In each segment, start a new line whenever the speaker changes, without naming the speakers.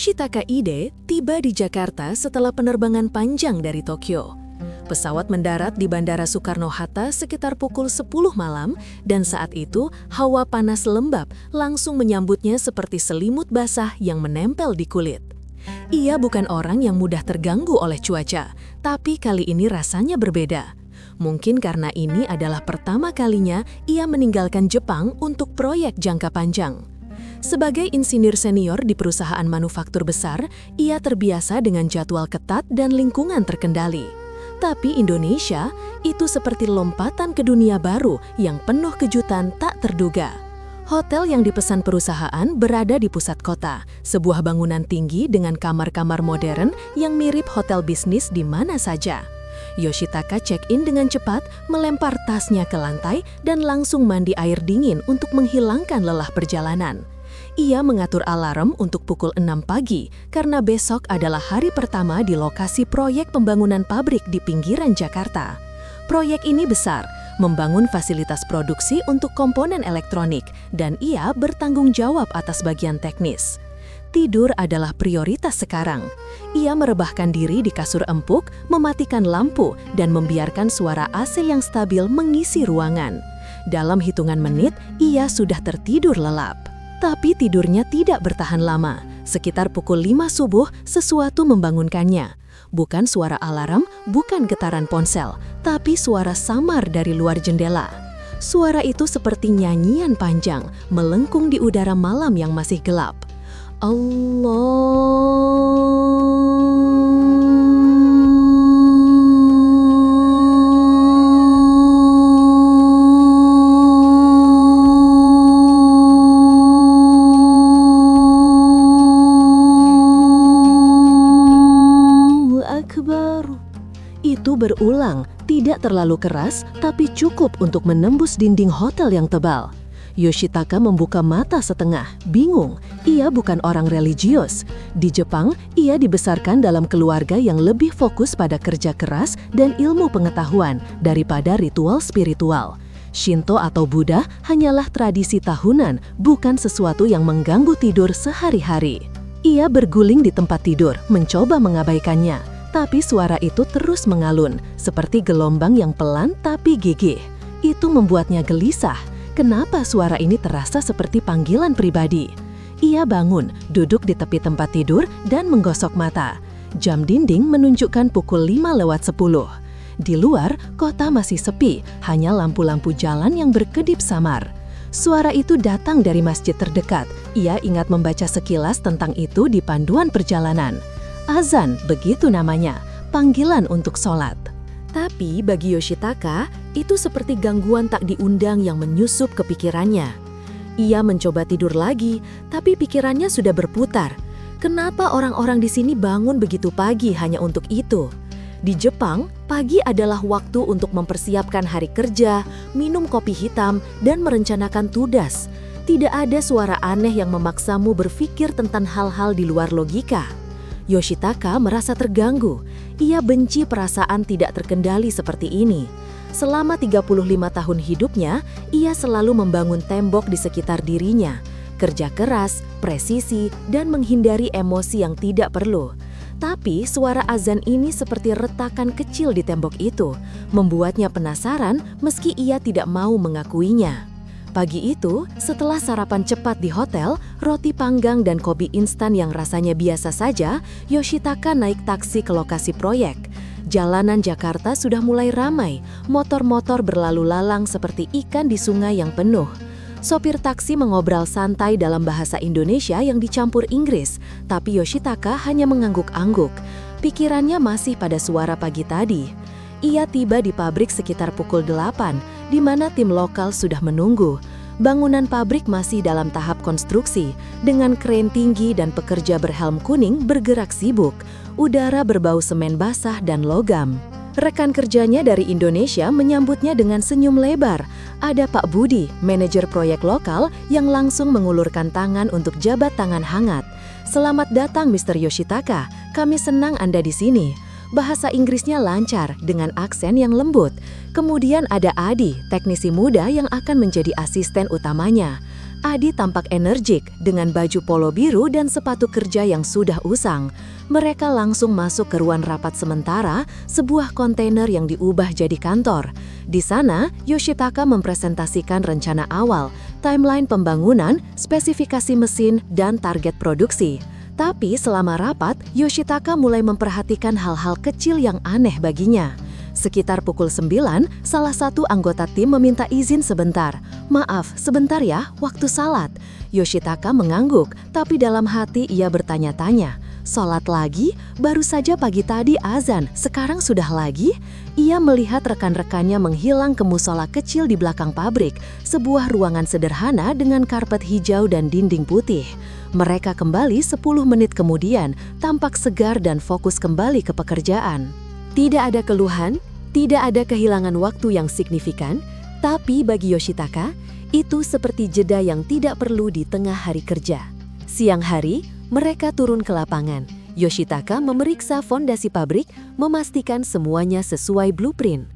Yoshitaka Ide tiba di Jakarta setelah penerbangan panjang dari Tokyo. Pesawat mendarat di Bandara Soekarno-Hatta sekitar pukul 10 malam dan saat itu hawa panas lembab langsung menyambutnya seperti selimut basah yang menempel di kulit. Ia bukan orang yang mudah terganggu oleh cuaca, tapi kali ini rasanya berbeda. Mungkin karena ini adalah pertama kalinya ia meninggalkan Jepang untuk proyek jangka panjang. Sebagai insinyur senior di perusahaan manufaktur besar, ia terbiasa dengan jadwal ketat dan lingkungan terkendali. Tapi Indonesia itu seperti lompatan ke dunia baru yang penuh kejutan tak terduga. Hotel yang dipesan perusahaan berada di pusat kota, sebuah bangunan tinggi dengan kamar-kamar modern yang mirip hotel bisnis di mana saja. Yoshitaka check-in dengan cepat, melempar tasnya ke lantai dan langsung mandi air dingin untuk menghilangkan lelah perjalanan. Ia mengatur alarm untuk pukul 6 pagi karena besok adalah hari pertama di lokasi proyek pembangunan pabrik di pinggiran Jakarta. Proyek ini besar, membangun fasilitas produksi untuk komponen elektronik, dan ia bertanggung jawab atas bagian teknis. Tidur adalah prioritas sekarang. Ia merebahkan diri di kasur empuk, mematikan lampu, dan membiarkan suara AC yang stabil mengisi ruangan. Dalam hitungan menit, ia sudah tertidur lelap. Tapi tidurnya tidak bertahan lama. Sekitar pukul 5 subuh, sesuatu membangunkannya. Bukan suara alarm, bukan getaran ponsel, tapi suara samar dari luar jendela. Suara itu seperti nyanyian panjang, melengkung di udara malam yang masih gelap. Itu berulang, tidak terlalu keras, tapi cukup untuk menembus dinding hotel yang tebal. Yoshitaka membuka mata setengah, bingung. Ia bukan orang religius. Di Jepang, ia dibesarkan dalam keluarga yang lebih fokus pada kerja keras dan ilmu pengetahuan daripada ritual spiritual. Shinto atau Buddha hanyalah tradisi tahunan, bukan sesuatu yang mengganggu tidur sehari-hari. Ia berguling di tempat tidur, mencoba mengabaikannya. Tapi suara itu terus mengalun, seperti gelombang yang pelan tapi gigih. Itu membuatnya gelisah. Kenapa suara ini terasa seperti panggilan pribadi? Ia bangun, duduk di tepi tempat tidur, dan menggosok mata. Jam dinding menunjukkan pukul 5:10. Di luar, kota masih sepi, hanya lampu-lampu jalan yang berkedip samar. Suara itu datang dari masjid terdekat. Ia ingat membaca sekilas tentang itu di panduan perjalanan. Azan, begitu namanya, panggilan untuk sholat. Tapi bagi Yoshitaka, itu seperti gangguan tak diundang yang menyusup ke pikirannya. Ia mencoba tidur lagi, tapi pikirannya sudah berputar. Kenapa orang-orang di sini bangun begitu pagi hanya untuk itu? Di Jepang, pagi adalah waktu untuk mempersiapkan hari kerja, minum kopi hitam, dan merencanakan tugas. Tidak ada suara aneh yang memaksamu berpikir tentang hal-hal di luar logika. Yoshitaka merasa terganggu. Ia benci perasaan tidak terkendali seperti ini. Selama 35 tahun hidupnya, ia selalu membangun tembok di sekitar dirinya. Kerja keras, presisi, dan menghindari emosi yang tidak perlu. Tapi suara azan ini seperti retakan kecil di tembok itu, membuatnya penasaran meski ia tidak mau mengakuinya. Pagi itu, setelah sarapan cepat di hotel, roti panggang dan kopi instan yang rasanya biasa saja, Yoshitaka naik taksi ke lokasi proyek. Jalanan Jakarta sudah mulai ramai, motor-motor berlalu lalang seperti ikan di sungai yang penuh. Sopir taksi mengobrol santai dalam bahasa Indonesia yang dicampur Inggris, tapi Yoshitaka hanya mengangguk-angguk. Pikirannya masih pada suara pagi tadi. Ia tiba di pabrik sekitar pukul 8, di mana tim lokal sudah menunggu. Bangunan pabrik masih dalam tahap konstruksi, dengan kren tinggi dan pekerja berhelm kuning bergerak sibuk. Udara berbau semen basah dan logam. Rekan kerjanya dari Indonesia menyambutnya dengan senyum lebar. Ada Pak Budi, manajer proyek lokal, yang langsung mengulurkan tangan untuk jabat tangan hangat. "Selamat datang, Mr. Yoshitaka. Kami senang Anda di sini." Bahasa Inggrisnya lancar dengan aksen yang lembut. Kemudian ada Adi, teknisi muda yang akan menjadi asisten utamanya. Adi tampak energik dengan baju polo biru dan sepatu kerja yang sudah usang. Mereka langsung masuk ke ruang rapat sementara, sebuah kontainer yang diubah jadi kantor. Di sana, Yoshitaka mempresentasikan rencana awal, timeline pembangunan, spesifikasi mesin, dan target produksi. Tapi selama rapat, Yoshitaka mulai memperhatikan hal-hal kecil yang aneh baginya. Sekitar pukul 9, salah satu anggota tim meminta izin sebentar. "Maaf, sebentar ya, waktu salat." Yoshitaka mengangguk, tapi dalam hati ia bertanya-tanya. "Salat lagi? Baru saja pagi tadi azan, sekarang sudah lagi?" Ia melihat rekan-rekannya menghilang ke musola kecil di belakang pabrik, sebuah ruangan sederhana dengan karpet hijau dan dinding putih. Mereka kembali 10 menit kemudian, tampak segar dan fokus kembali ke pekerjaan. Tidak ada keluhan, tidak ada kehilangan waktu yang signifikan, tapi bagi Yoshitaka, itu seperti jeda yang tidak perlu di tengah hari kerja. Siang hari, mereka turun ke lapangan. Yoshitaka memeriksa fondasi pabrik, memastikan semuanya sesuai blueprint.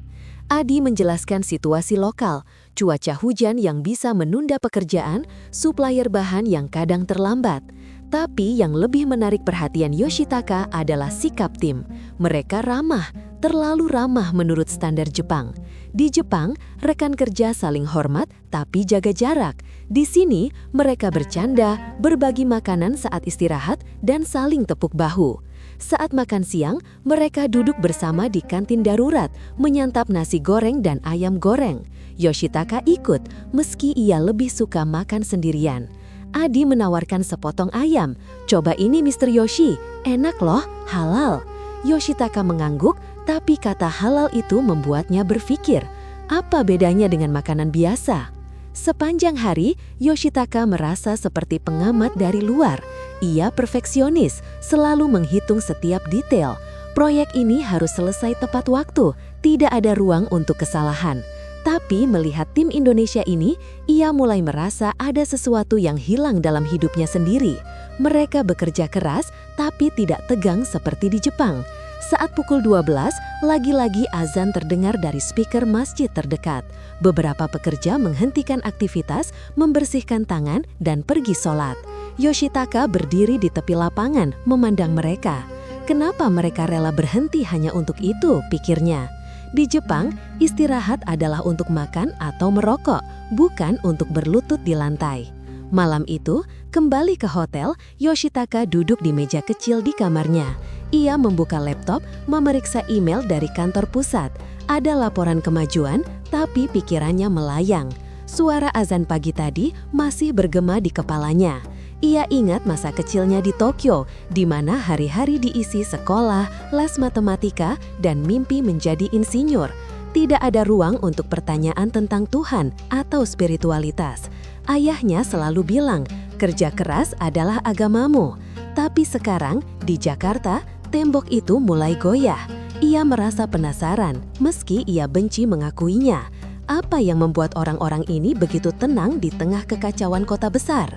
Adi menjelaskan situasi lokal, cuaca hujan yang bisa menunda pekerjaan, supplier bahan yang kadang terlambat. Tapi yang lebih menarik perhatian Yoshitaka adalah sikap tim. Mereka ramah, terlalu ramah menurut standar Jepang. Di Jepang, rekan kerja saling hormat tapi jaga jarak. Di sini, mereka bercanda, berbagi makanan saat istirahat, dan saling tepuk bahu. Saat makan siang, mereka duduk bersama di kantin darurat, menyantap nasi goreng dan ayam goreng. Yoshitaka ikut, meski ia lebih suka makan sendirian. Adi menawarkan sepotong ayam. "Coba ini Mr. Yoshi, enak loh, halal." Yoshitaka mengangguk, tapi kata halal itu membuatnya berpikir, apa bedanya dengan makanan biasa? Sepanjang hari, Yoshitaka merasa seperti pengamat dari luar. Ia perfeksionis, selalu menghitung setiap detail. Proyek ini harus selesai tepat waktu, tidak ada ruang untuk kesalahan. Tapi melihat tim Indonesia ini, ia mulai merasa ada sesuatu yang hilang dalam hidupnya sendiri. Mereka bekerja keras, tapi tidak tegang seperti di Jepang. Saat pukul 12, lagi-lagi azan terdengar dari speaker masjid terdekat. Beberapa pekerja menghentikan aktivitas, membersihkan tangan, dan pergi sholat. Yoshitaka berdiri di tepi lapangan, memandang mereka. Kenapa mereka rela berhenti hanya untuk itu, pikirnya. Di Jepang, istirahat adalah untuk makan atau merokok, bukan untuk berlutut di lantai. Malam itu, kembali ke hotel, Yoshitaka duduk di meja kecil di kamarnya. Ia membuka laptop, memeriksa email dari kantor pusat. Ada laporan kemajuan, tapi pikirannya melayang. Suara azan pagi tadi masih bergema di kepalanya. Ia ingat masa kecilnya di Tokyo, di mana hari-hari diisi sekolah, les matematika, dan mimpi menjadi insinyur. Tidak ada ruang untuk pertanyaan tentang Tuhan atau spiritualitas. Ayahnya selalu bilang, kerja keras adalah agamamu. Tapi sekarang, di Jakarta, tembok itu mulai goyah. Ia merasa penasaran, meski ia benci mengakuinya. Apa yang membuat orang-orang ini begitu tenang di tengah kekacauan kota besar?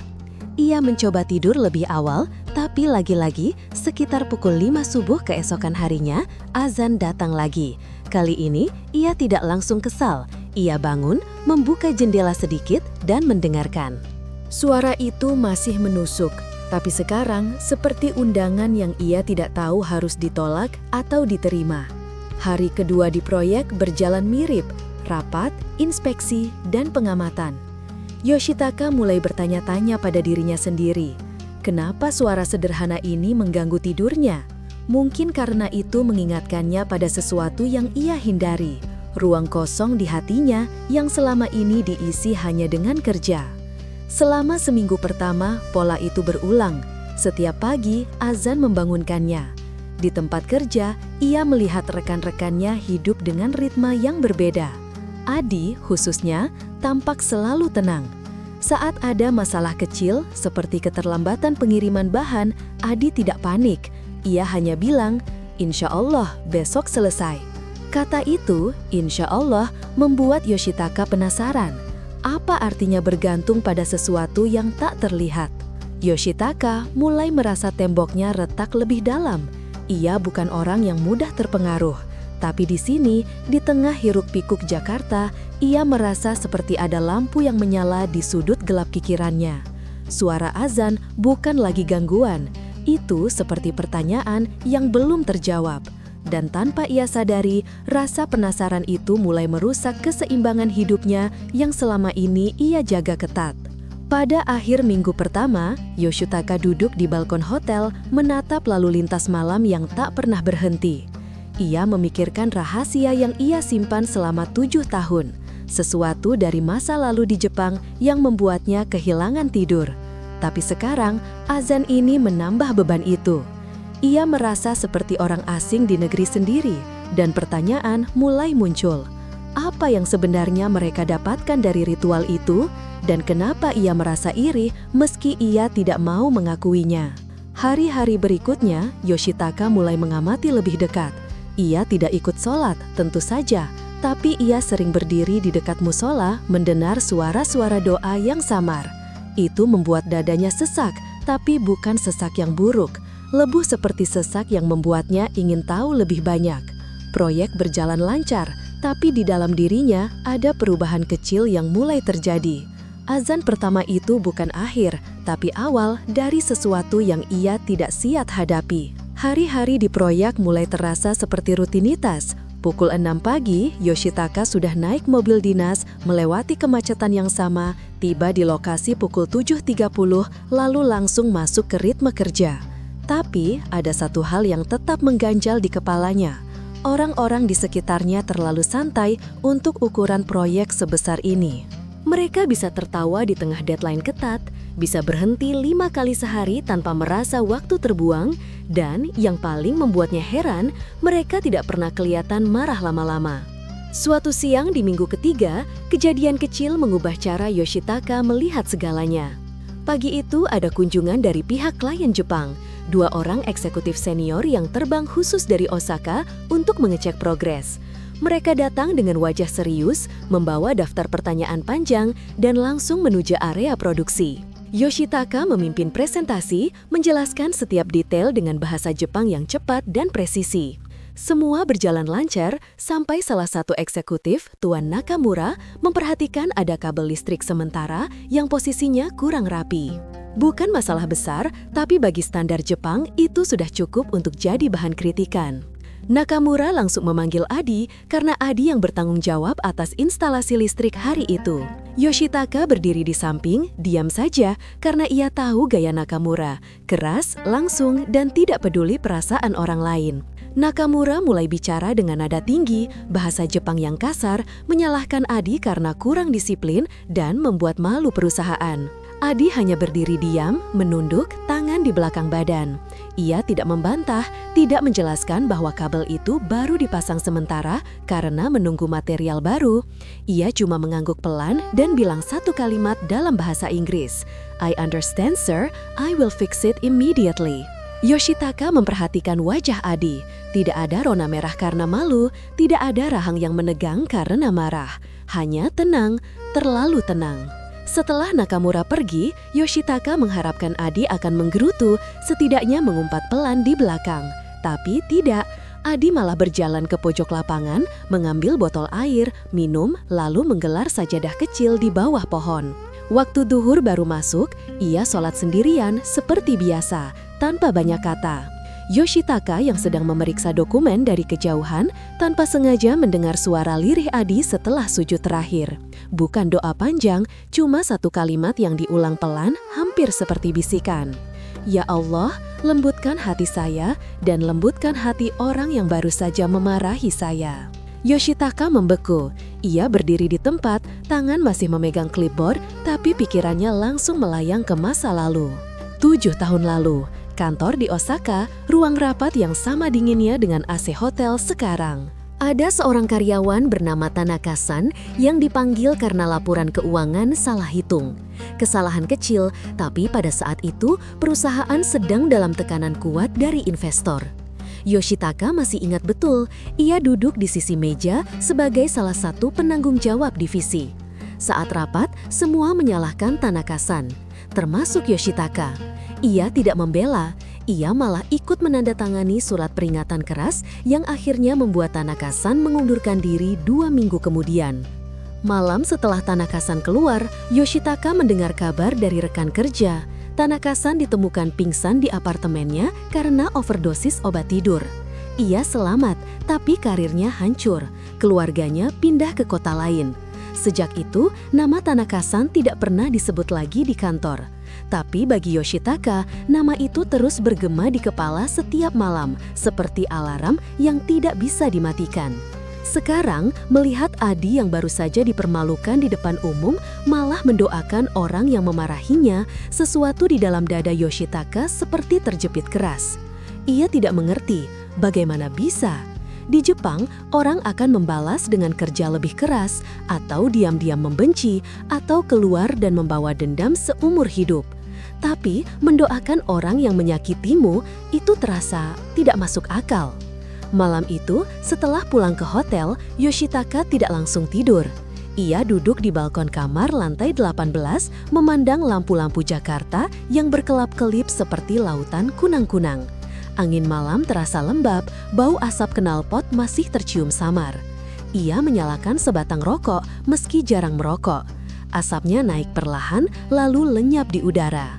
Ia mencoba tidur lebih awal, tapi lagi-lagi sekitar pukul 5 subuh keesokan harinya, azan datang lagi. Kali ini, ia tidak langsung kesal. Ia bangun, membuka jendela sedikit, dan mendengarkan. Suara itu masih menusuk, tapi sekarang seperti undangan yang ia tidak tahu harus ditolak atau diterima. Hari kedua di proyek berjalan mirip, rapat, inspeksi, dan pengamatan. Yoshitaka mulai bertanya-tanya pada dirinya sendiri. Kenapa suara sederhana ini mengganggu tidurnya? Mungkin karena itu mengingatkannya pada sesuatu yang ia hindari. Ruang kosong di hatinya yang selama ini diisi hanya dengan kerja. Selama seminggu pertama, pola itu berulang. Setiap pagi, azan membangunkannya. Di tempat kerja, ia melihat rekan-rekannya hidup dengan ritme yang berbeda. Adi, khususnya, tampak selalu tenang. Saat ada masalah kecil, seperti keterlambatan pengiriman bahan, Adi tidak panik. Ia hanya bilang, "Insya Allah, besok selesai." Kata itu, insya Allah, membuat Yoshitaka penasaran. Apa artinya bergantung pada sesuatu yang tak terlihat? Yoshitaka mulai merasa temboknya retak lebih dalam. Ia bukan orang yang mudah terpengaruh. Tapi di sini, di tengah hiruk-pikuk Jakarta, ia merasa seperti ada lampu yang menyala di sudut gelap pikirannya. Suara azan bukan lagi gangguan, itu seperti pertanyaan yang belum terjawab. Dan tanpa ia sadari, rasa penasaran itu mulai merusak keseimbangan hidupnya yang selama ini ia jaga ketat. Pada akhir minggu pertama, Yoshitaka duduk di balkon hotel menatap lalu lintas malam yang tak pernah berhenti. Ia memikirkan rahasia yang ia simpan selama 7 tahun, sesuatu dari masa lalu di Jepang yang membuatnya kehilangan tidur. Tapi sekarang, azan ini menambah beban itu. Ia merasa seperti orang asing di negeri sendiri, dan pertanyaan mulai muncul. Apa yang sebenarnya mereka dapatkan dari ritual itu, dan kenapa ia merasa iri meski ia tidak mau mengakuinya? Hari-hari berikutnya, Yoshitaka mulai mengamati lebih dekat. Ia tidak ikut sholat, tentu saja, tapi ia sering berdiri di dekat musola mendengar suara-suara doa yang samar. Itu membuat dadanya sesak, tapi bukan sesak yang buruk. Lebuh seperti sesak yang membuatnya ingin tahu lebih banyak. Proyek berjalan lancar, tapi di dalam dirinya ada perubahan kecil yang mulai terjadi. Azan pertama itu bukan akhir, tapi awal dari sesuatu yang ia tidak siap hadapi. Hari-hari di proyek mulai terasa seperti rutinitas. Pukul 6 pagi, Yoshitaka sudah naik mobil dinas, melewati kemacetan yang sama, tiba di lokasi pukul 7.30, lalu langsung masuk ke ritme kerja. Tapi, ada satu hal yang tetap mengganjal di kepalanya. Orang-orang di sekitarnya terlalu santai untuk ukuran proyek sebesar ini. Mereka bisa tertawa di tengah deadline ketat, bisa berhenti 5 kali sehari tanpa merasa waktu terbuang, dan yang paling membuatnya heran, mereka tidak pernah kelihatan marah lama-lama. Suatu siang di minggu ketiga, kejadian kecil mengubah cara Yoshitaka melihat segalanya. Pagi itu ada kunjungan dari pihak klien Jepang, 2 orang eksekutif senior yang terbang khusus dari Osaka untuk mengecek progres. Mereka datang dengan wajah serius, membawa daftar pertanyaan panjang, dan langsung menuju area produksi. Yoshitaka memimpin presentasi, menjelaskan setiap detail dengan bahasa Jepang yang cepat dan presisi. Semua berjalan lancar sampai salah satu eksekutif, Tuan Nakamura, memperhatikan ada kabel listrik sementara yang posisinya kurang rapi. Bukan masalah besar, tapi bagi standar Jepang itu sudah cukup untuk jadi bahan kritikan. Nakamura langsung memanggil Adi karena Adi yang bertanggung jawab atas instalasi listrik hari itu. Yoshitaka berdiri di samping, diam saja karena ia tahu gaya Nakamura, keras, langsung, dan tidak peduli perasaan orang lain. Nakamura mulai bicara dengan nada tinggi, bahasa Jepang yang kasar, menyalahkan Adi karena kurang disiplin dan membuat malu perusahaan. Adi hanya berdiri diam, menunduk, tangan di belakang badan. Ia tidak membantah, tidak menjelaskan bahwa kabel itu baru dipasang sementara karena menunggu material baru. Ia cuma mengangguk pelan dan bilang satu kalimat dalam bahasa Inggris. "I understand, sir. I will fix it immediately." Yoshitaka memperhatikan wajah Adi. Tidak ada rona merah karena malu, tidak ada rahang yang menegang karena marah. Hanya tenang, terlalu tenang. Setelah Nakamura pergi, Yoshitaka mengharapkan Adi akan menggerutu, setidaknya mengumpat pelan di belakang. Tapi tidak, Adi malah berjalan ke pojok lapangan, mengambil botol air, minum, lalu menggelar sajadah kecil di bawah pohon. Waktu duhur baru masuk, ia sholat sendirian seperti biasa, tanpa banyak kata. Yoshitaka yang sedang memeriksa dokumen dari kejauhan tanpa sengaja mendengar suara lirih Adi setelah sujud terakhir. Bukan doa panjang, cuma satu kalimat yang diulang pelan hampir seperti bisikan. "Ya Allah, lembutkan hati saya dan lembutkan hati orang yang baru saja memarahi saya." Yoshitaka membeku. Ia berdiri di tempat, tangan masih memegang clipboard, tapi pikirannya langsung melayang ke masa lalu. 7 tahun lalu. Kantor di Osaka, ruang rapat yang sama dinginnya dengan AC hotel sekarang. Ada seorang karyawan bernama Tanaka-san yang dipanggil karena laporan keuangan salah hitung. Kesalahan kecil, tapi pada saat itu perusahaan sedang dalam tekanan kuat dari investor. Yoshitaka masih ingat betul, ia duduk di sisi meja sebagai salah satu penanggung jawab divisi. Saat rapat, semua menyalahkan Tanaka-san, termasuk Yoshitaka. Ia tidak membela, Ia malah ikut menandatangani surat peringatan keras yang akhirnya membuat Tanaka-san mengundurkan diri 2 minggu kemudian. Malam setelah Tanaka-san keluar, Yoshitaka mendengar kabar dari rekan kerja. Tanaka-san ditemukan pingsan di apartemennya karena overdosis obat tidur. Ia selamat, tapi karirnya hancur. Keluarganya pindah ke kota lain. Sejak itu, nama Tanaka-san tidak pernah disebut lagi di kantor. Tapi bagi Yoshitaka, nama itu terus bergema di kepala setiap malam, seperti alarm yang tidak bisa dimatikan. Sekarang, melihat Adi yang baru saja dipermalukan di depan umum, malah mendoakan orang yang memarahinya, sesuatu di dalam dada Yoshitaka seperti terjepit keras. Ia tidak mengerti bagaimana bisa. Di Jepang, orang akan membalas dengan kerja lebih keras, atau diam-diam membenci, atau keluar dan membawa dendam seumur hidup. Tapi, mendoakan orang yang menyakitimu itu terasa tidak masuk akal. Malam itu, setelah pulang ke hotel, Yoshitaka tidak langsung tidur. Ia duduk di balkon kamar lantai 18, memandang lampu-lampu Jakarta yang berkelap-kelip seperti lautan kunang-kunang. Angin malam terasa lembab, bau asap knalpot masih tercium samar. Ia menyalakan sebatang rokok meski jarang merokok. Asapnya naik perlahan lalu lenyap di udara.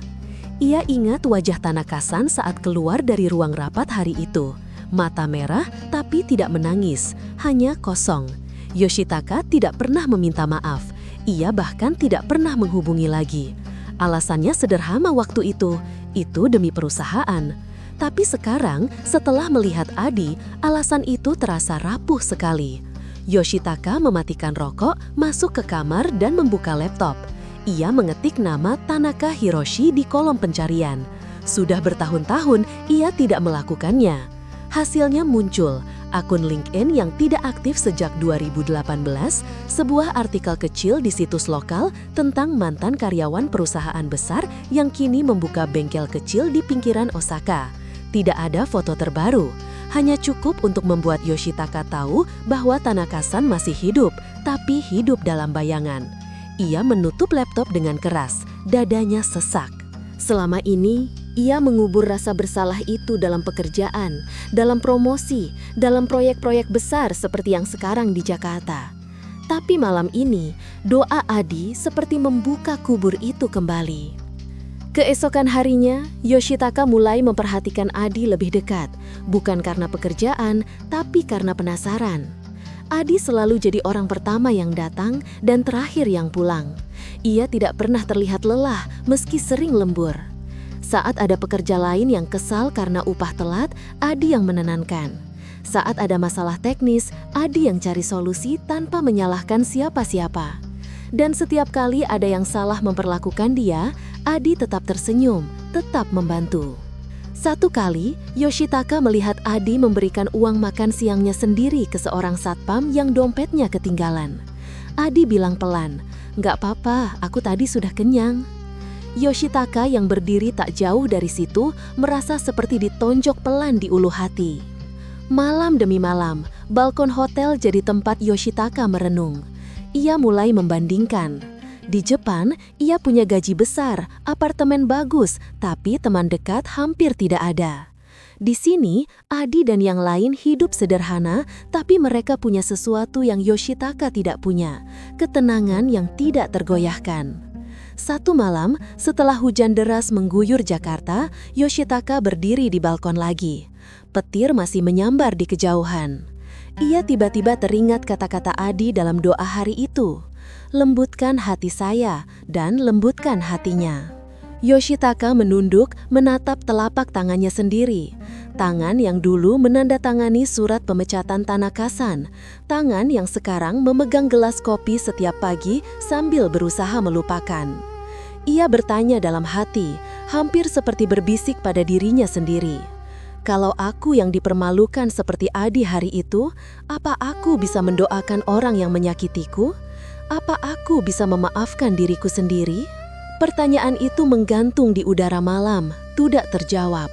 Ia ingat wajah Tanaka-san saat keluar dari ruang rapat hari itu. Mata merah tapi tidak menangis, hanya kosong. Yoshitaka tidak pernah meminta maaf. Ia bahkan tidak pernah menghubungi lagi. Alasannya sederhana waktu itu demi perusahaan. Tapi sekarang, setelah melihat Adi, alasan itu terasa rapuh sekali. Yoshitaka mematikan rokok, masuk ke kamar dan membuka laptop. Ia mengetik nama Tanaka Hiroshi di kolom pencarian. Sudah bertahun-tahun ia tidak melakukannya. Hasilnya muncul, akun LinkedIn yang tidak aktif sejak 2018, sebuah artikel kecil di situs lokal tentang mantan karyawan perusahaan besar yang kini membuka bengkel kecil di pinggiran Osaka. Tidak ada foto terbaru, hanya cukup untuk membuat Yoshitaka tahu bahwa Tanaka-san masih hidup, tapi hidup dalam bayangan. Ia menutup laptop dengan keras, dadanya sesak. Selama ini, ia mengubur rasa bersalah itu dalam pekerjaan, dalam promosi, dalam proyek-proyek besar seperti yang sekarang di Jakarta. Tapi malam ini, doa Adi seperti membuka kubur itu kembali. Keesokan harinya, Yoshitaka mulai memperhatikan Adi lebih dekat, bukan karena pekerjaan, tapi karena penasaran. Adi selalu jadi orang pertama yang datang dan terakhir yang pulang. Ia tidak pernah terlihat lelah meski sering lembur. Saat ada pekerja lain yang kesal karena upah telat, Adi yang menenangkan. Saat ada masalah teknis, Adi yang cari solusi tanpa menyalahkan siapa-siapa. Dan setiap kali ada yang salah memperlakukan dia, Adi tetap tersenyum, tetap membantu. Satu kali, Yoshitaka melihat Adi memberikan uang makan siangnya sendiri ke seorang satpam yang dompetnya ketinggalan. Adi bilang pelan, "Nggak apa-apa, aku tadi sudah kenyang." Yoshitaka yang berdiri tak jauh dari situ merasa seperti ditonjok pelan di ulu hati. Malam demi malam, balkon hotel jadi tempat Yoshitaka merenung. Ia mulai membandingkan. Di Jepang, ia punya gaji besar, apartemen bagus, tapi teman dekat hampir tidak ada. Di sini, Adi dan yang lain hidup sederhana, tapi mereka punya sesuatu yang Yoshitaka tidak punya, ketenangan yang tidak tergoyahkan. Satu malam, setelah hujan deras mengguyur Jakarta, Yoshitaka berdiri di balkon lagi. Petir masih menyambar di kejauhan. Ia tiba-tiba teringat kata-kata Adi dalam doa hari itu. Lembutkan hati saya dan lembutkan hatinya. Yoshitaka menunduk menatap telapak tangannya sendiri. Tangan yang dulu menandatangani surat pemecatan Tanaka-san. Tangan yang sekarang memegang gelas kopi setiap pagi sambil berusaha melupakan. Ia bertanya dalam hati, hampir seperti berbisik pada dirinya sendiri. Kalau aku yang dipermalukan seperti Adi hari itu, apa aku bisa mendoakan orang yang menyakitiku? Apa aku bisa memaafkan diriku sendiri? Pertanyaan itu menggantung di udara malam, tidak terjawab.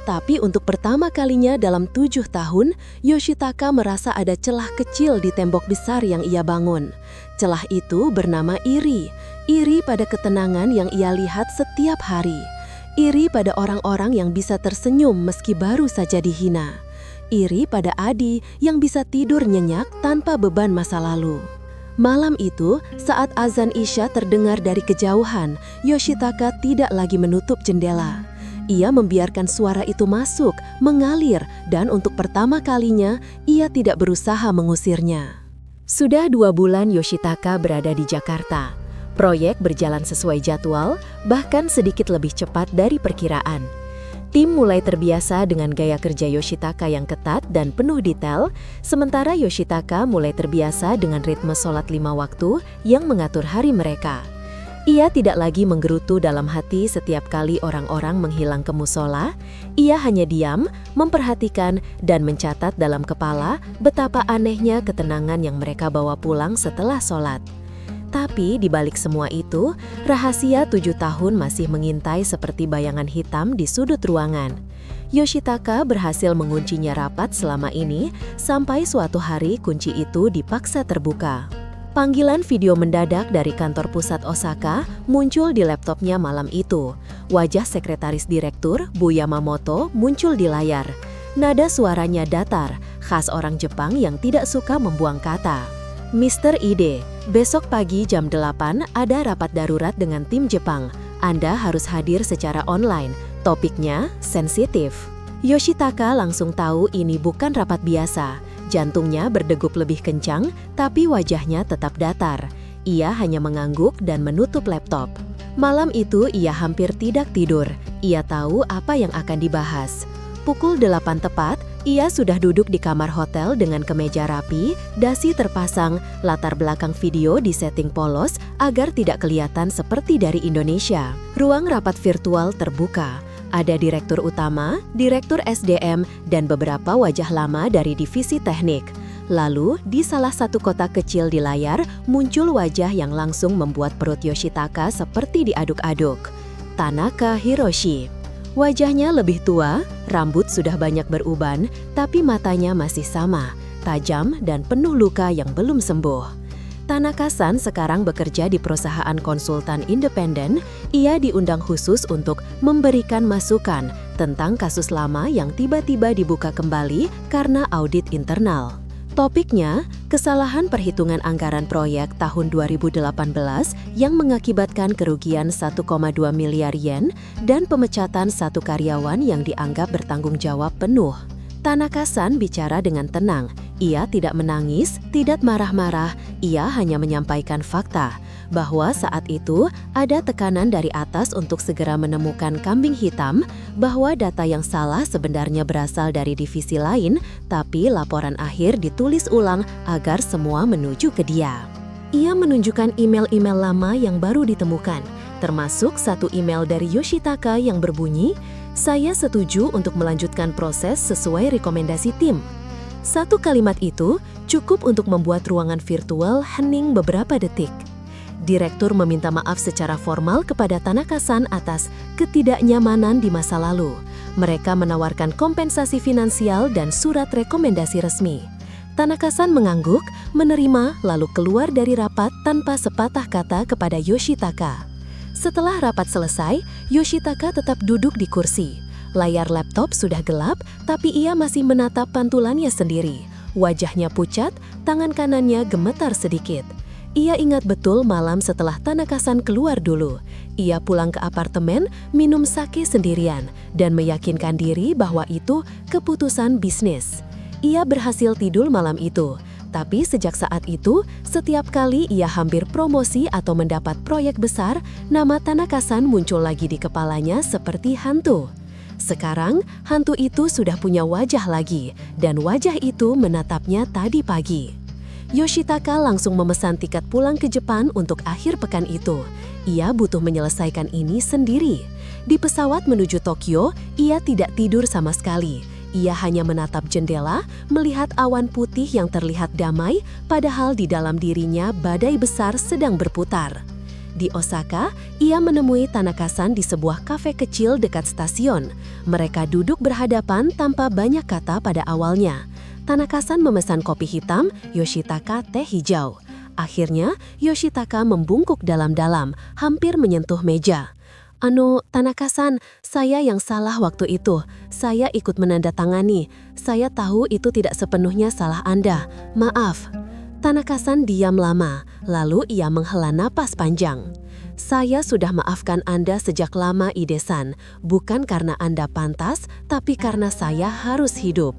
Tapi untuk pertama kalinya dalam 7 tahun, Yoshitaka merasa ada celah kecil di tembok besar yang ia bangun. Celah itu bernama iri. Iri pada ketenangan yang ia lihat setiap hari. Iri pada orang-orang yang bisa tersenyum meski baru saja dihina. Iri pada Adi yang bisa tidur nyenyak tanpa beban masa lalu. Malam itu, saat azan Isya terdengar dari kejauhan, Yoshitaka tidak lagi menutup jendela. Ia membiarkan suara itu masuk, mengalir, dan untuk pertama kalinya, ia tidak berusaha mengusirnya. Sudah 2 bulan Yoshitaka berada di Jakarta. Proyek berjalan sesuai jadwal, bahkan sedikit lebih cepat dari perkiraan. Tim mulai terbiasa dengan gaya kerja Yoshitaka yang ketat dan penuh detail, sementara Yoshitaka mulai terbiasa dengan ritme sholat 5 waktu yang mengatur hari mereka. Ia tidak lagi menggerutu dalam hati setiap kali orang-orang menghilang ke musola. Ia hanya diam, memperhatikan, dan mencatat dalam kepala betapa anehnya ketenangan yang mereka bawa pulang setelah sholat. Tapi di balik semua itu, rahasia 7 tahun masih mengintai seperti bayangan hitam di sudut ruangan. Yoshitaka berhasil menguncinya rapat selama ini, sampai suatu hari kunci itu dipaksa terbuka. Panggilan video mendadak dari kantor pusat Osaka muncul di laptopnya malam itu. Wajah sekretaris direktur, Bu Yamamoto, muncul di layar. Nada suaranya datar, khas orang Jepang yang tidak suka membuang kata. Mr. Ide, besok pagi jam 8 ada rapat darurat dengan tim Jepang. Anda harus hadir secara online. Topiknya sensitif. Yoshitaka langsung tahu ini bukan rapat biasa. Jantungnya berdegup lebih kencang, tapi wajahnya tetap datar. Ia hanya mengangguk dan menutup laptop. Malam itu ia hampir tidak tidur. Ia tahu apa yang akan dibahas. Pukul 8 tepat, ia sudah duduk di kamar hotel dengan kemeja rapi, dasi terpasang, latar belakang video disetting polos agar tidak kelihatan seperti dari Indonesia. Ruang rapat virtual terbuka. Ada direktur utama, direktur SDM, dan beberapa wajah lama dari divisi teknik. Lalu, di salah satu kotak kecil di layar, muncul wajah yang langsung membuat perut Yoshitaka seperti diaduk-aduk. Tanaka Hiroshi. Wajahnya lebih tua, rambut sudah banyak beruban, tapi matanya masih sama, tajam dan penuh luka yang belum sembuh. Tanaka-san sekarang bekerja di perusahaan konsultan independen. Ia diundang khusus untuk memberikan masukan tentang kasus lama yang tiba-tiba dibuka kembali karena audit internal. Topiknya, kesalahan perhitungan anggaran proyek tahun 2018 yang mengakibatkan kerugian 1,2 miliar yen dan pemecatan 1 karyawan yang dianggap bertanggung jawab penuh. Tanaka-san bicara dengan tenang. Ia tidak menangis, tidak marah-marah, ia hanya menyampaikan fakta bahwa saat itu ada tekanan dari atas untuk segera menemukan kambing hitam, bahwa data yang salah sebenarnya berasal dari divisi lain, tapi laporan akhir ditulis ulang agar semua menuju ke dia. Ia menunjukkan email-email lama yang baru ditemukan, termasuk satu email dari Yoshitaka yang berbunyi, "Saya setuju untuk melanjutkan proses sesuai rekomendasi tim." Satu kalimat itu cukup untuk membuat ruangan virtual hening beberapa detik. Direktur meminta maaf secara formal kepada Tanaka-san atas ketidaknyamanan di masa lalu. Mereka menawarkan kompensasi finansial dan surat rekomendasi resmi. Tanaka-san mengangguk, menerima, lalu keluar dari rapat tanpa sepatah kata kepada Yoshitaka. Setelah rapat selesai, Yoshitaka tetap duduk di kursi. Layar laptop sudah gelap, tapi ia masih menatap pantulannya sendiri. Wajahnya pucat, tangan kanannya gemetar sedikit. Ia ingat betul malam setelah Tanaka-san keluar dulu. Ia pulang ke apartemen, minum sake sendirian, dan meyakinkan diri bahwa itu keputusan bisnis. Ia berhasil tidur malam itu, tapi sejak saat itu, setiap kali ia hampir promosi atau mendapat proyek besar, nama Tanaka-san muncul lagi di kepalanya seperti hantu. Sekarang, hantu itu sudah punya wajah lagi, dan wajah itu menatapnya tadi pagi. Yoshitaka langsung memesan tiket pulang ke Jepang untuk akhir pekan itu. Ia butuh menyelesaikan ini sendiri. Di pesawat menuju Tokyo, ia tidak tidur sama sekali. Ia hanya menatap jendela, melihat awan putih yang terlihat damai, padahal di dalam dirinya badai besar sedang berputar. Di Osaka, ia menemui Tanaka-san di sebuah kafe kecil dekat stasiun. Mereka duduk berhadapan tanpa banyak kata pada awalnya. Tanaka-san memesan kopi hitam, Yoshitaka teh hijau. Akhirnya, Yoshitaka membungkuk dalam-dalam, hampir menyentuh meja. Tanaka-san, saya yang salah waktu itu. Saya ikut menandatangani. Saya tahu itu tidak sepenuhnya salah Anda. Maaf." Tanaka-san diam lama, lalu ia menghela napas panjang. "Saya sudah maafkan Anda sejak lama, Ide-san. Bukan karena Anda pantas, tapi karena saya harus hidup."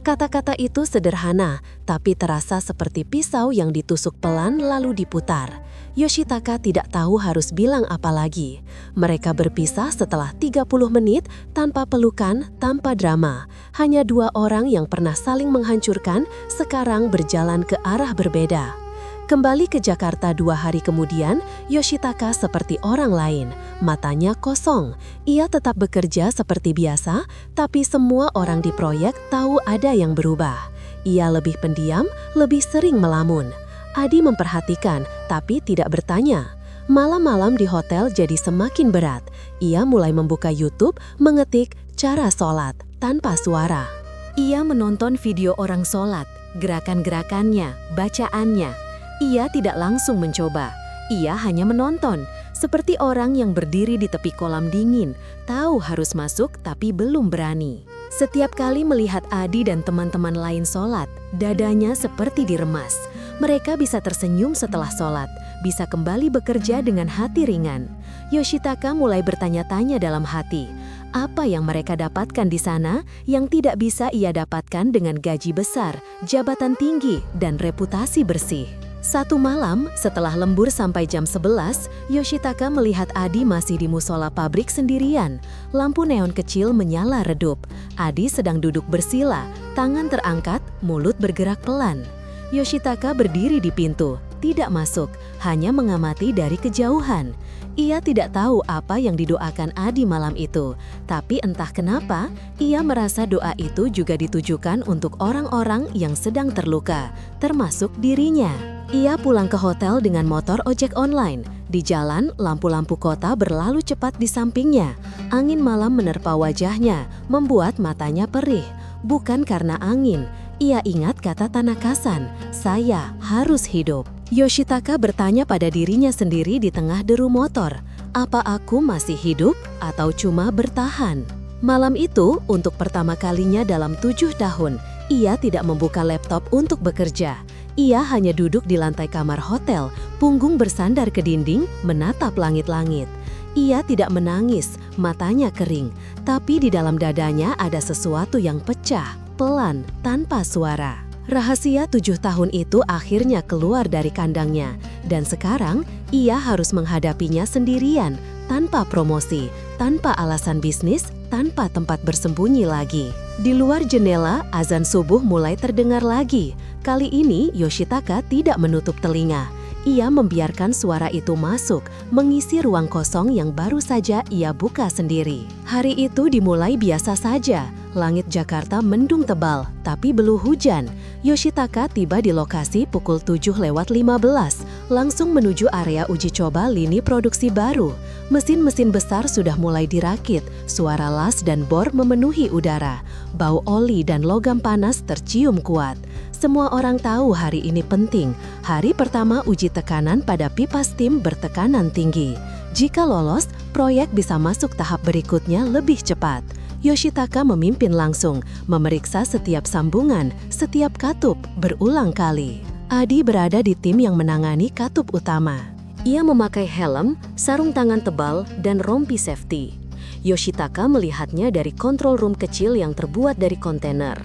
Kata-kata itu sederhana, tapi terasa seperti pisau yang ditusuk pelan lalu diputar. Yoshitaka tidak tahu harus bilang apa lagi. Mereka berpisah setelah 30 menit tanpa pelukan, tanpa drama. Hanya dua orang yang pernah saling menghancurkan, sekarang berjalan ke arah berbeda. Kembali ke Jakarta 2 hari kemudian, Yoshitaka seperti orang lain. Matanya kosong. Ia tetap bekerja seperti biasa, tapi semua orang di proyek tahu ada yang berubah. Ia lebih pendiam, lebih sering melamun. Adi memperhatikan, tapi tidak bertanya. Malam-malam di hotel jadi semakin berat. Ia mulai membuka YouTube, mengetik cara sholat tanpa suara. Ia menonton video orang sholat, gerakan-gerakannya, bacaannya. Ia tidak langsung mencoba. Ia hanya menonton, seperti orang yang berdiri di tepi kolam dingin, tahu harus masuk tapi belum berani. Setiap kali melihat Adi dan teman-teman lain sholat, dadanya seperti diremas. Mereka bisa tersenyum setelah sholat, bisa kembali bekerja dengan hati ringan. Yoshitaka mulai bertanya-tanya dalam hati, apa yang mereka dapatkan di sana yang tidak bisa ia dapatkan dengan gaji besar, jabatan tinggi, dan reputasi bersih. Satu malam, setelah lembur sampai jam 11, Yoshitaka melihat Adi masih di musola pabrik sendirian. Lampu neon kecil menyala redup. Adi sedang duduk bersila, tangan terangkat, mulut bergerak pelan. Yoshitaka berdiri di pintu, tidak masuk, hanya mengamati dari kejauhan. Ia tidak tahu apa yang didoakan Adi malam itu, tapi entah kenapa, ia merasa doa itu juga ditujukan untuk orang-orang yang sedang terluka, termasuk dirinya. Ia pulang ke hotel dengan motor ojek online. Di jalan, lampu-lampu kota berlalu cepat di sampingnya. Angin malam menerpa wajahnya, membuat matanya perih. Bukan karena angin, ia ingat kata Tanaka-san, "Saya harus hidup." Yoshitaka bertanya pada dirinya sendiri di tengah deru motor, apa aku masih hidup atau cuma bertahan? Malam itu, untuk pertama kalinya dalam 7 tahun, ia tidak membuka laptop untuk bekerja. Ia hanya duduk di lantai kamar hotel, punggung bersandar ke dinding, menatap langit-langit. Ia tidak menangis, matanya kering, tapi di dalam dadanya ada sesuatu yang pecah, pelan, tanpa suara. Rahasia 7 tahun itu akhirnya keluar dari kandangnya, dan sekarang ia harus menghadapinya sendirian, tanpa promosi, tanpa alasan bisnis, tanpa tempat bersembunyi lagi. Di luar jendela, azan subuh mulai terdengar lagi. Kali ini Yoshitaka tidak menutup telinga. Ia membiarkan suara itu masuk, mengisi ruang kosong yang baru saja ia buka sendiri. Hari itu dimulai biasa saja. Langit Jakarta mendung tebal, tapi belum hujan. Yoshitaka tiba di lokasi pukul 7:15, langsung menuju area uji coba lini produksi baru. Mesin-mesin besar sudah mulai dirakit, suara las dan bor memenuhi udara. Bau oli dan logam panas tercium kuat. Semua orang tahu hari ini penting, hari pertama uji tekanan pada pipa steam bertekanan tinggi. Jika lolos, proyek bisa masuk tahap berikutnya lebih cepat. Yoshitaka memimpin langsung, memeriksa setiap sambungan, setiap katup, berulang kali. Adi berada di tim yang menangani katup utama. Ia memakai helm, sarung tangan tebal, dan rompi safety. Yoshitaka melihatnya dari control room kecil yang terbuat dari kontainer.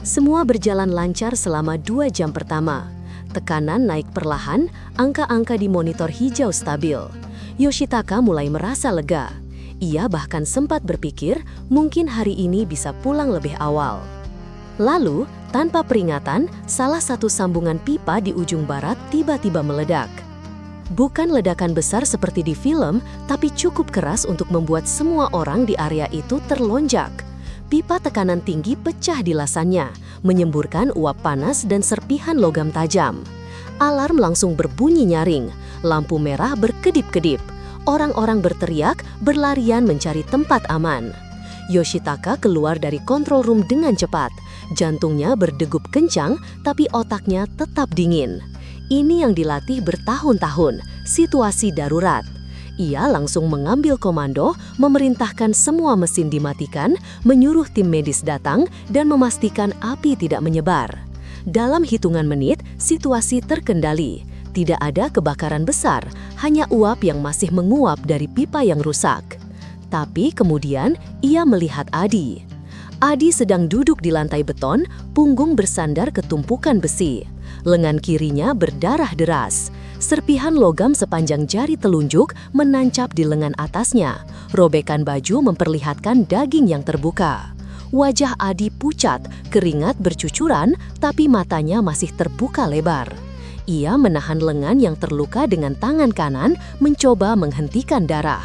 Semua berjalan lancar selama 2 jam pertama. Tekanan naik perlahan, angka-angka di monitor hijau stabil. Yoshitaka mulai merasa lega. Ia bahkan sempat berpikir mungkin hari ini bisa pulang lebih awal. Lalu, tanpa peringatan, salah satu sambungan pipa di ujung barat tiba-tiba meledak. Bukan ledakan besar seperti di film, tapi cukup keras untuk membuat semua orang di area itu terlonjak. Pipa tekanan tinggi pecah di lasannya, menyemburkan uap panas dan serpihan logam tajam. Alarm langsung berbunyi nyaring, lampu merah berkedip-kedip. Orang-orang berteriak, berlarian mencari tempat aman. Yoshitaka keluar dari control room dengan cepat. Jantungnya berdegup kencang, tapi otaknya tetap dingin. Ini yang dilatih bertahun-tahun, situasi darurat. Ia langsung mengambil komando, memerintahkan semua mesin dimatikan, menyuruh tim medis datang, dan memastikan api tidak menyebar. Dalam hitungan menit, situasi terkendali. Tidak ada kebakaran besar, hanya uap yang masih menguap dari pipa yang rusak. Tapi kemudian, ia melihat Adi. Adi sedang duduk di lantai beton, punggung bersandar ke tumpukan besi. Lengan kirinya berdarah deras. Serpihan logam sepanjang jari telunjuk menancap di lengan atasnya. Robekan baju memperlihatkan daging yang terbuka. Wajah Adi pucat, keringat bercucuran, tapi matanya masih terbuka lebar. Ia menahan lengan yang terluka dengan tangan kanan, mencoba menghentikan darah.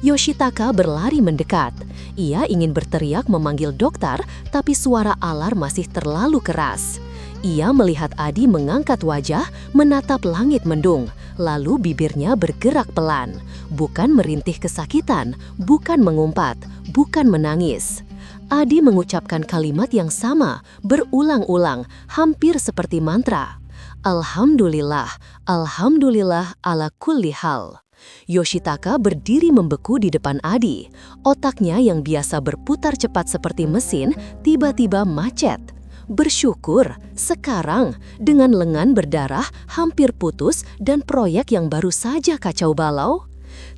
Yoshitaka berlari mendekat. Ia ingin berteriak memanggil dokter, tapi suara alarm masih terlalu keras. Ia melihat Adi mengangkat wajah, menatap langit mendung, lalu bibirnya bergerak pelan. Bukan merintih kesakitan, bukan mengumpat, bukan menangis. Adi mengucapkan kalimat yang sama, berulang-ulang, hampir seperti mantra. Alhamdulillah, Alhamdulillah ala kulli hal. Yoshitaka berdiri membeku di depan Adi. Otaknya yang biasa berputar cepat seperti mesin, tiba-tiba macet. Bersyukur, sekarang, dengan lengan berdarah, hampir putus, dan proyek yang baru saja kacau balau,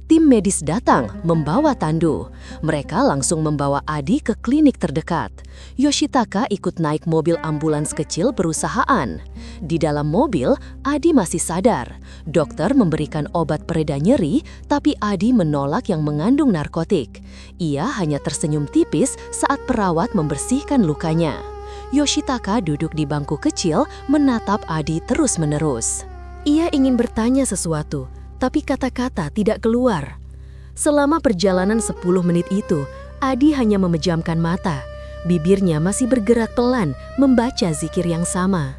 tim medis datang membawa tandu. Mereka langsung membawa Adi ke klinik terdekat. Yoshitaka ikut naik mobil ambulans kecil perusahaan. Di dalam mobil, Adi masih sadar. Dokter memberikan obat pereda nyeri, tapi Adi menolak yang mengandung narkotik. Ia hanya tersenyum tipis saat perawat membersihkan lukanya. Yoshitaka duduk di bangku kecil, menatap Adi terus-menerus. Ia ingin bertanya sesuatu, tapi kata-kata tidak keluar. Selama perjalanan 10 menit itu, Adi hanya memejamkan mata. Bibirnya masih bergerak pelan, membaca zikir yang sama.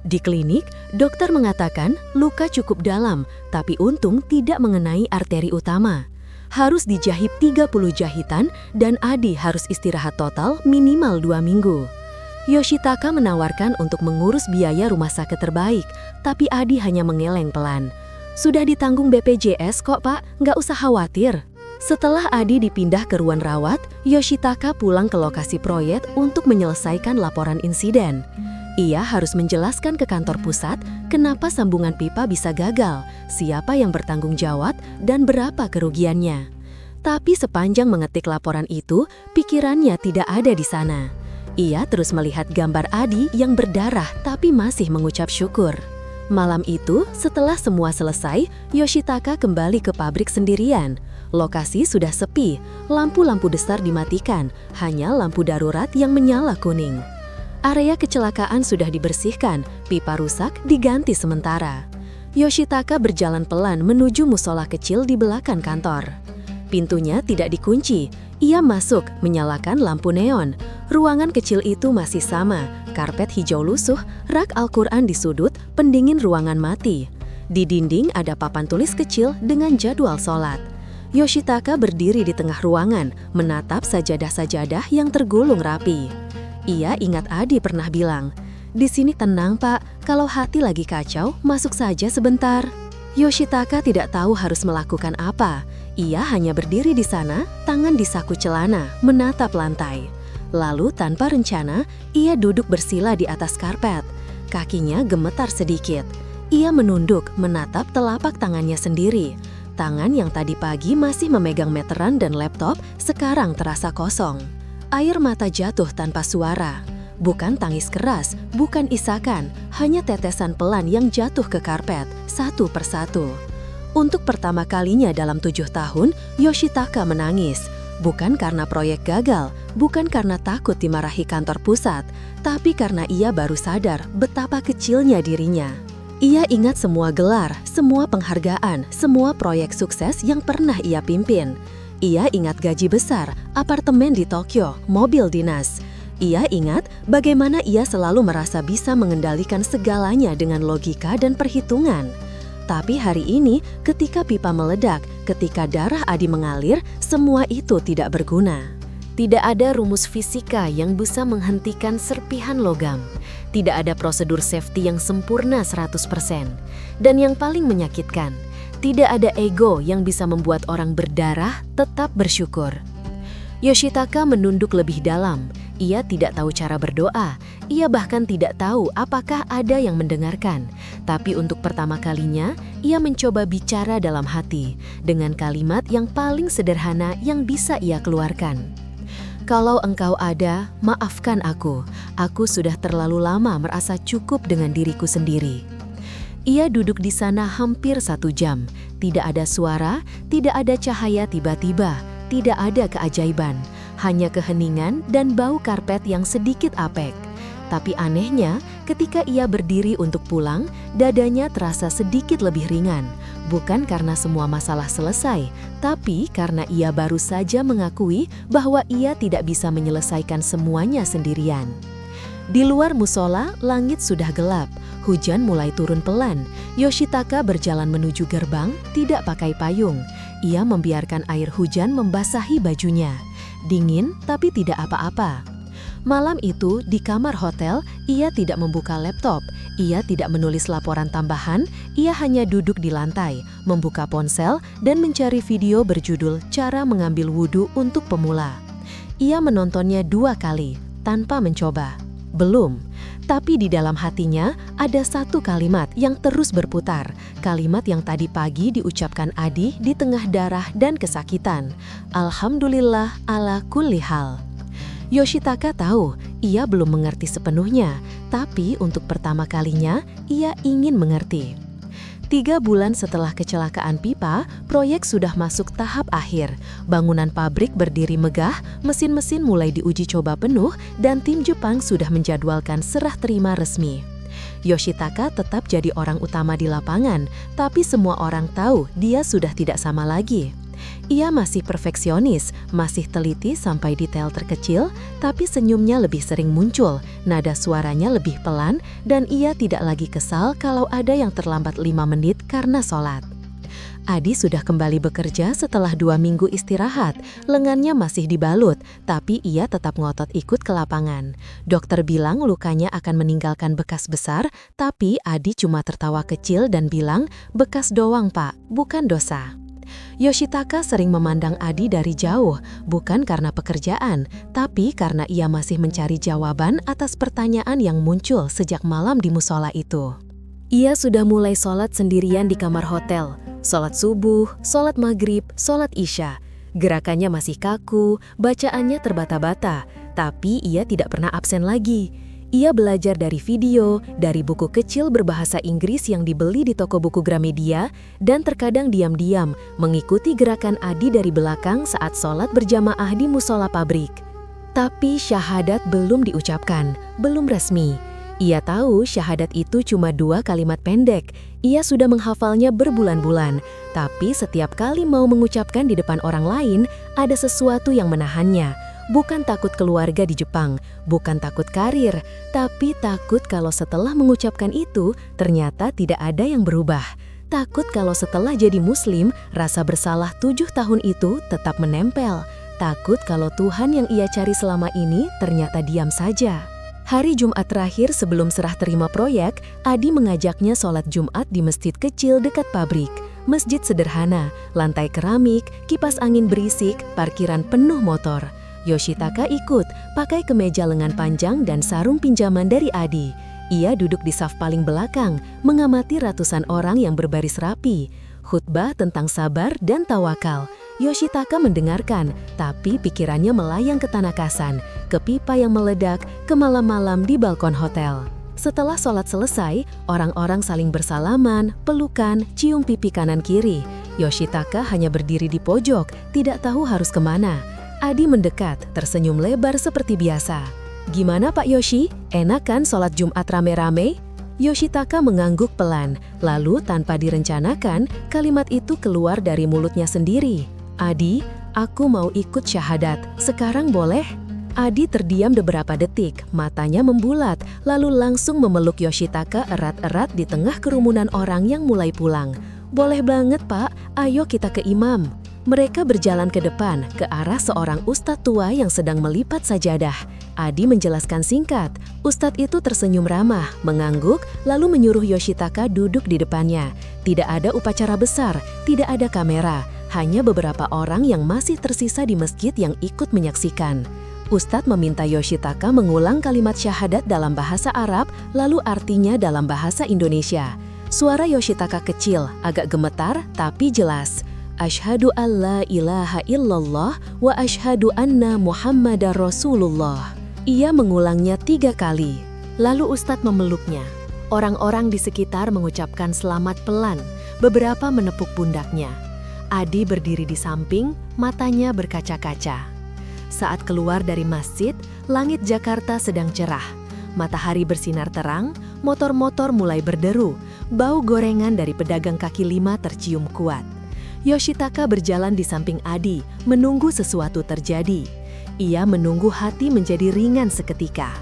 Di klinik, dokter mengatakan luka cukup dalam, tapi untung tidak mengenai arteri utama. Harus dijahit 30 jahitan, dan Adi harus istirahat total minimal 2 minggu. Yoshitaka menawarkan untuk mengurus biaya rumah sakit terbaik, tapi Adi hanya mengeleng pelan. Sudah ditanggung BPJS kok pak, nggak usah khawatir. Setelah Adi dipindah ke ruang rawat, Yoshitaka pulang ke lokasi proyek untuk menyelesaikan laporan insiden. Ia harus menjelaskan ke kantor pusat kenapa sambungan pipa bisa gagal, siapa yang bertanggung jawab, dan berapa kerugiannya. Tapi sepanjang mengetik laporan itu, pikirannya tidak ada di sana. Ia terus melihat gambar Adi yang berdarah tapi masih mengucap syukur. Malam itu, setelah semua selesai, Yoshitaka kembali ke pabrik sendirian. Lokasi sudah sepi, lampu-lampu besar dimatikan, hanya lampu darurat yang menyala kuning. Area kecelakaan sudah dibersihkan, pipa rusak diganti sementara. Yoshitaka berjalan pelan menuju musola kecil di belakang kantor. Pintunya tidak dikunci. Ia masuk, menyalakan lampu neon. Ruangan kecil itu masih sama, karpet hijau lusuh, rak Al-Quran di sudut, pendingin ruangan mati. Di dinding ada papan tulis kecil dengan jadwal sholat. Yoshitaka berdiri di tengah ruangan, menatap sajadah-sajadah yang tergulung rapi. Ia ingat Adi pernah bilang, "Di sini tenang pak, kalau hati lagi kacau, masuk saja sebentar." Yoshitaka tidak tahu harus melakukan apa. Ia hanya berdiri di sana, tangan di saku celana, menatap lantai. Lalu tanpa rencana, ia duduk bersila di atas karpet. Kakinya gemetar sedikit. Ia menunduk, menatap telapak tangannya sendiri. Tangan yang tadi pagi masih memegang meteran dan laptop, sekarang terasa kosong. Air mata jatuh tanpa suara. Bukan tangis keras, bukan isakan, hanya tetesan pelan yang jatuh ke karpet, satu persatu. Untuk pertama kalinya dalam 7 tahun, Yoshitaka menangis. Bukan karena proyek gagal, bukan karena takut dimarahi kantor pusat, tapi karena ia baru sadar betapa kecilnya dirinya. Ia ingat semua gelar, semua penghargaan, semua proyek sukses yang pernah ia pimpin. Ia ingat gaji besar, apartemen di Tokyo, mobil dinas. Ia ingat bagaimana ia selalu merasa bisa mengendalikan segalanya dengan logika dan perhitungan. Tapi hari ini, ketika pipa meledak, ketika darah Adi mengalir, semua itu tidak berguna. Tidak ada rumus fisika yang bisa menghentikan serpihan logam. Tidak ada prosedur safety yang sempurna 100%. Dan yang paling menyakitkan, Tidak ada ego yang bisa membuat orang berdarah tetap bersyukur. Yoshitaka menunduk lebih dalam. Ia tidak tahu cara berdoa. Ia bahkan tidak tahu apakah ada yang mendengarkan. Tapi untuk pertama kalinya, ia mencoba bicara dalam hati dengan kalimat yang paling sederhana yang bisa ia keluarkan. Kalau engkau ada, maafkan aku. Aku sudah terlalu lama merasa cukup dengan diriku sendiri. Ia duduk di sana hampir 1 jam. Tidak ada suara, tidak ada cahaya tiba-tiba, tidak ada keajaiban. Hanya keheningan dan bau karpet yang sedikit apek. Tapi anehnya, ketika ia berdiri untuk pulang, dadanya terasa sedikit lebih ringan. Bukan karena semua masalah selesai, tapi karena ia baru saja mengakui bahwa ia tidak bisa menyelesaikan semuanya sendirian. Di luar musola, langit sudah gelap. Hujan mulai turun pelan. Yoshitaka berjalan menuju gerbang, tidak pakai payung. Ia membiarkan air hujan membasahi bajunya. Dingin, tapi tidak apa-apa. Malam itu, di kamar hotel, ia tidak membuka laptop. Ia tidak menulis laporan tambahan, ia hanya duduk di lantai, membuka ponsel, dan mencari video berjudul Cara Mengambil Wudhu untuk Pemula. Ia menontonnya 2 kali, tanpa mencoba. Belum. Tapi di dalam hatinya ada 1 kalimat yang terus berputar. Kalimat yang tadi pagi diucapkan Adi di tengah darah dan kesakitan. Alhamdulillah ala kulli hal. Yoshitaka tahu ia belum mengerti sepenuhnya, tapi untuk pertama kalinya ia ingin mengerti. 3 bulan setelah kecelakaan pipa, proyek sudah masuk tahap akhir. Bangunan pabrik berdiri megah, mesin-mesin mulai diuji coba penuh, dan tim Jepang sudah menjadwalkan serah terima resmi. Yoshitaka tetap jadi orang utama di lapangan, tapi semua orang tahu dia sudah tidak sama lagi. Ia masih perfeksionis, masih teliti sampai detail terkecil, tapi senyumnya lebih sering muncul, nada suaranya lebih pelan, dan ia tidak lagi kesal kalau ada yang terlambat 5 menit karena sholat. Adi sudah kembali bekerja setelah 2 minggu istirahat, lengannya masih dibalut, tapi ia tetap ngotot ikut ke lapangan. Dokter bilang lukanya akan meninggalkan bekas besar, tapi Adi cuma tertawa kecil dan bilang, "Bekas doang, Pak, bukan dosa." Yoshitaka sering memandang Adi dari jauh, bukan karena pekerjaan, tapi karena ia masih mencari jawaban atas pertanyaan yang muncul sejak malam di musola itu. Ia sudah mulai sholat sendirian di kamar hotel, sholat subuh, sholat maghrib, sholat isya. Gerakannya masih kaku, bacaannya terbata-bata, tapi ia tidak pernah absen lagi. Ia belajar dari video, dari buku kecil berbahasa Inggris yang dibeli di toko buku Gramedia, dan terkadang diam-diam mengikuti gerakan Adi dari belakang saat sholat berjamaah di musola pabrik. Tapi syahadat belum diucapkan, belum resmi. Ia tahu syahadat itu cuma 2 kalimat pendek. Ia sudah menghafalnya berbulan-bulan, tapi setiap kali mau mengucapkan di depan orang lain, ada sesuatu yang menahannya. Bukan takut keluarga di Jepang, bukan takut karir, tapi takut kalau setelah mengucapkan itu, ternyata tidak ada yang berubah. Takut kalau setelah jadi muslim, rasa bersalah 7 tahun itu tetap menempel. Takut kalau Tuhan yang ia cari selama ini ternyata diam saja. Hari Jumat terakhir sebelum serah terima proyek, Adi mengajaknya sholat Jumat di masjid kecil dekat pabrik. Masjid sederhana, lantai keramik, kipas angin berisik, parkiran penuh motor. Yoshitaka ikut, pakai kemeja lengan panjang dan sarung pinjaman dari Adi. Ia duduk di saf paling belakang, mengamati ratusan orang yang berbaris rapi. Khutbah tentang sabar dan tawakal. Yoshitaka mendengarkan, tapi pikirannya melayang ke Tanakasan, ke pipa yang meledak, ke malam-malam di balkon hotel. Setelah sholat selesai, orang-orang saling bersalaman, pelukan, cium pipi kanan-kiri. Yoshitaka hanya berdiri di pojok, tidak tahu harus kemana. Adi mendekat, tersenyum lebar seperti biasa. "Gimana Pak Yoshi? Enak kan sholat Jumat rame-rame?" Yoshitaka mengangguk pelan, lalu tanpa direncanakan, kalimat itu keluar dari mulutnya sendiri. "Adi, aku mau ikut syahadat, sekarang boleh?" Adi terdiam beberapa detik, matanya membulat, lalu langsung memeluk Yoshitaka erat-erat di tengah kerumunan orang yang mulai pulang. "Boleh banget Pak, ayo kita ke imam." Mereka berjalan ke depan, ke arah seorang ustadz tua yang sedang melipat sajadah. Adi menjelaskan singkat. Ustadz itu tersenyum ramah, mengangguk, lalu menyuruh Yoshitaka duduk di depannya. Tidak ada upacara besar, tidak ada kamera, hanya beberapa orang yang masih tersisa di masjid yang ikut menyaksikan. Ustadz meminta Yoshitaka mengulang kalimat syahadat dalam bahasa Arab, lalu artinya dalam bahasa Indonesia. Suara Yoshitaka kecil, agak gemetar, tapi jelas. Asyhadu an la ilaha illallah wa asyhadu anna Muhammadar Rasulullah. Ia mengulangnya 3 kali. Lalu Ustadz memeluknya. Orang-orang di sekitar mengucapkan selamat pelan, beberapa menepuk pundaknya. Adi berdiri di samping, matanya berkaca-kaca. Saat keluar dari masjid, langit Jakarta sedang cerah. Matahari bersinar terang, motor-motor mulai berderu, bau gorengan dari pedagang kaki lima tercium kuat. Yoshitaka berjalan di samping Adi, menunggu sesuatu terjadi. Ia menunggu hati menjadi ringan seketika.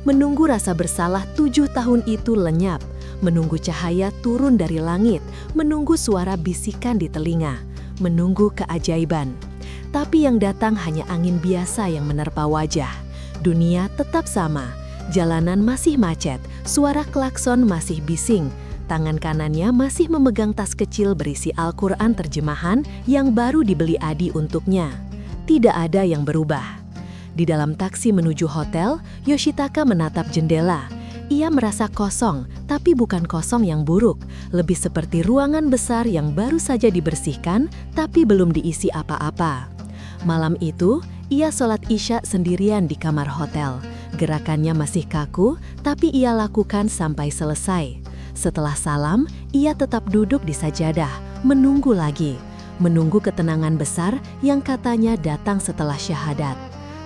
Menunggu rasa bersalah 7 tahun itu lenyap. Menunggu cahaya turun dari langit. Menunggu suara bisikan di telinga. Menunggu keajaiban. Tapi yang datang hanya angin biasa yang menerpa wajah. Dunia tetap sama. Jalanan masih macet. Suara klakson masih bising. Tangan kanannya masih memegang tas kecil berisi Al-Quran terjemahan yang baru dibeli Adi untuknya. Tidak ada yang berubah. Di dalam taksi menuju hotel, Yoshitaka menatap jendela. Ia merasa kosong, tapi bukan kosong yang buruk. Lebih seperti ruangan besar yang baru saja dibersihkan, tapi belum diisi apa-apa. Malam itu, ia sholat Isya sendirian di kamar hotel. Gerakannya masih kaku, tapi ia lakukan sampai selesai. Setelah salam, ia tetap duduk di sajadah, menunggu lagi. Menunggu ketenangan besar yang katanya datang setelah syahadat.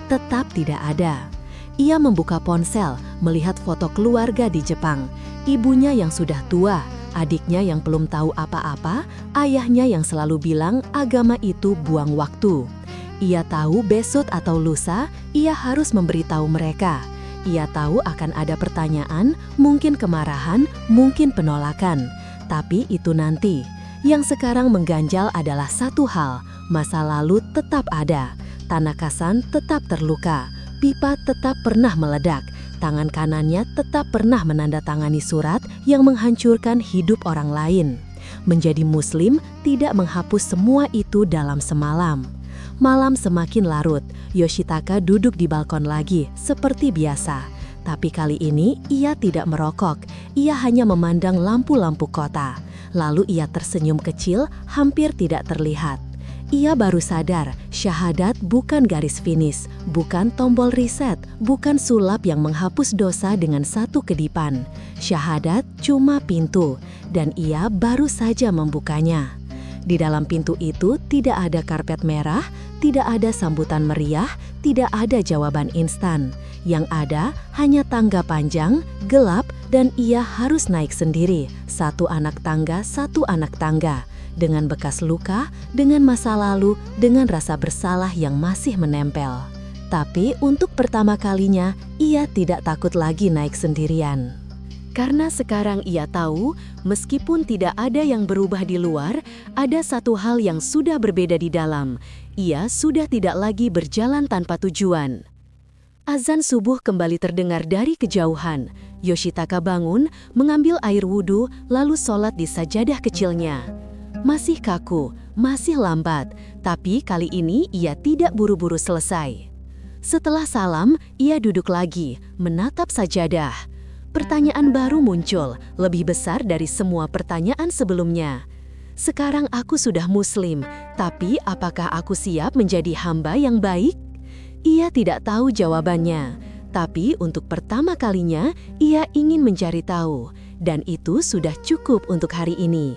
Tetap tidak ada. Ia membuka ponsel, melihat foto keluarga di Jepang. Ibunya yang sudah tua, adiknya yang belum tahu apa-apa, ayahnya yang selalu bilang agama itu buang waktu. Ia tahu besok atau lusa, ia harus memberitahu mereka. Ia tahu akan ada pertanyaan, mungkin kemarahan, mungkin penolakan. Tapi itu nanti. Yang sekarang mengganjal adalah satu hal, masa lalu tetap ada. Tanakasan tetap terluka, pipa tetap pernah meledak, tangan kanannya tetap pernah menandatangani surat yang menghancurkan hidup orang lain. Menjadi muslim tidak menghapus semua itu dalam semalam. Malam semakin larut, Yoshitaka duduk di balkon lagi, seperti biasa. Tapi kali ini ia tidak merokok, ia hanya memandang lampu-lampu kota. Lalu ia tersenyum kecil, hampir tidak terlihat. Ia baru sadar, syahadat bukan garis finish, bukan tombol reset, bukan sulap yang menghapus dosa dengan satu kedipan. Syahadat cuma pintu, dan ia baru saja membukanya. Di dalam pintu itu tidak ada karpet merah, tidak ada sambutan meriah, tidak ada jawaban instan. Yang ada hanya tangga panjang, gelap, dan ia harus naik sendiri, satu anak tangga. Dengan bekas luka, dengan masa lalu, dengan rasa bersalah yang masih menempel. Tapi untuk pertama kalinya, ia tidak takut lagi naik sendirian. Karena sekarang ia tahu, meskipun tidak ada yang berubah di luar, ada satu hal yang sudah berbeda di dalam. Ia sudah tidak lagi berjalan tanpa tujuan. Azan subuh kembali terdengar dari kejauhan. Yoshitaka bangun, mengambil air wudhu, lalu sholat di sajadah kecilnya. Masih kaku, masih lambat, tapi kali ini ia tidak buru-buru selesai. Setelah salam, ia duduk lagi, menatap sajadah. Pertanyaan baru muncul, lebih besar dari semua pertanyaan sebelumnya. Sekarang aku sudah muslim, tapi apakah aku siap menjadi hamba yang baik? Ia tidak tahu jawabannya, tapi untuk pertama kalinya ia ingin mencari tahu, dan itu sudah cukup untuk hari ini.